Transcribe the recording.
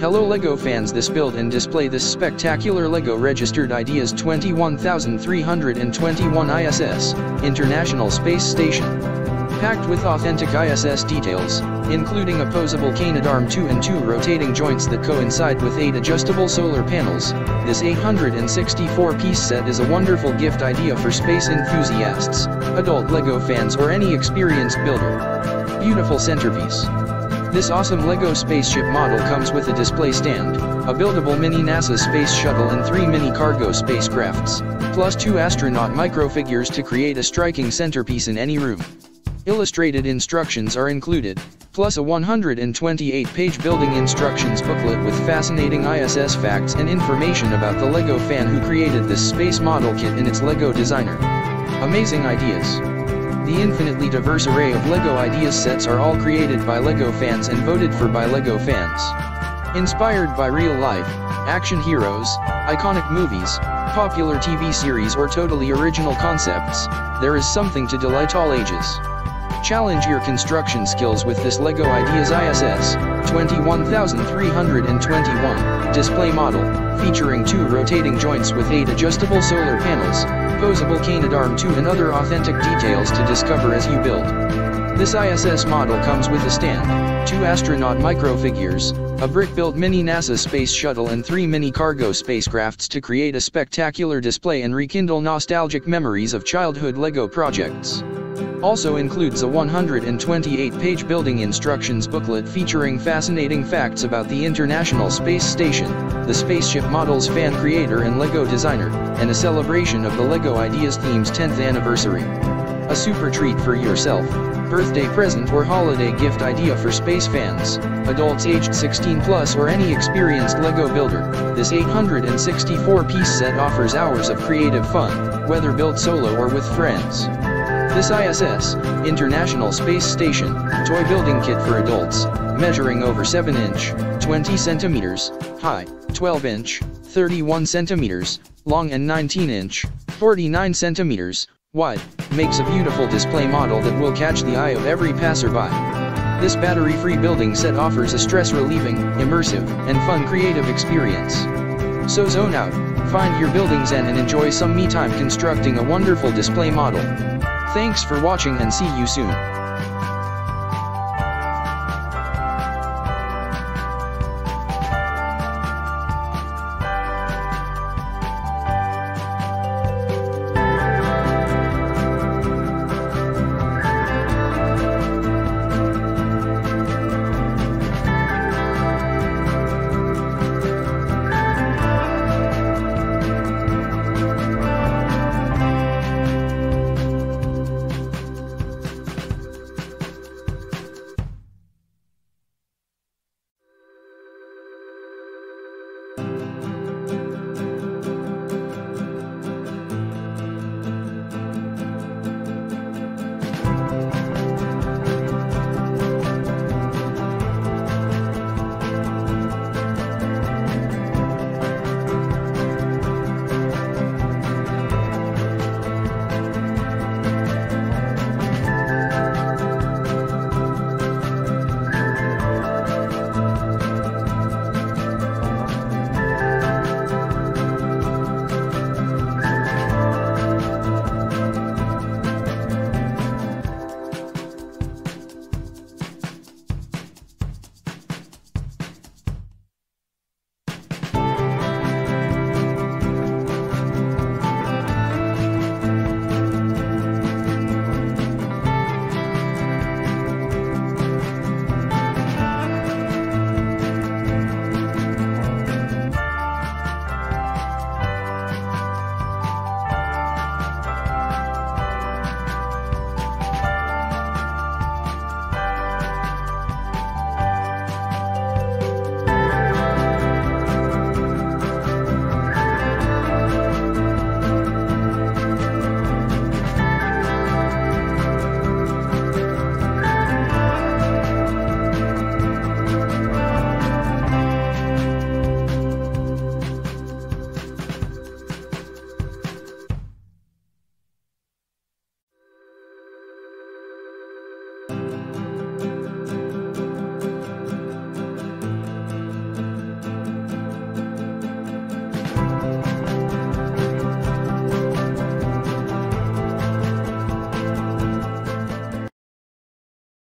Hello LEGO fans, this build and display this spectacular LEGO registered ideas 21321 ISS, International Space Station. Packed with authentic ISS details, including a posable Canadarm 2 and 2 rotating joints that coincide with 8 adjustable solar panels, this 864-piece set is a wonderful gift idea for space enthusiasts, adult LEGO fans or any experienced builder. Beautiful centerpiece. This awesome LEGO spaceship model comes with a display stand, a buildable mini NASA space shuttle and 3 mini cargo spacecrafts, plus 2 astronaut microfigures to create a striking centerpiece in any room. Illustrated instructions are included, plus a 128-page building instructions booklet with fascinating ISS facts and information about the LEGO fan who created this space model kit and its LEGO designer. Amazing ideas. The infinitely diverse array of LEGO ideas sets are all created by LEGO fans and voted for by LEGO fans. Inspired by real-life, action heroes, iconic movies, popular TV series or totally original concepts, there is something to delight all ages. Challenge your construction skills with this LEGO Ideas ISS 21321 display model, featuring 2 rotating joints with 8 adjustable solar panels, posable Canadarm 2 and other authentic details to discover as you build. This ISS model comes with a stand, 2 astronaut microfigures, a brick-built mini NASA space shuttle and 3 mini cargo spacecrafts to create a spectacular display and rekindle nostalgic memories of childhood LEGO projects. Also includes a 128-page building instructions booklet featuring fascinating facts about the International Space Station, the spaceship model's fan creator and LEGO designer, and a celebration of the LEGO Ideas theme's 10th anniversary. A super treat for yourself, birthday present or holiday gift idea for space fans, adults aged 16 plus or any experienced LEGO builder. This 864-piece set offers hours of creative fun, whether built solo or with friends. This ISS, International Space Station, toy building kit for adults, measuring over 7-inch, 20 centimeters, high, 12-inch, 31 centimeters, long and 19-inch, 49 centimeters, wide, makes a beautiful display model that will catch the eye of every passerby. This battery-free building set offers a stress-relieving, immersive, and fun creative experience. So zone out, find your building zen and enjoy some me time constructing a wonderful display model. Thanks for watching and see you soon.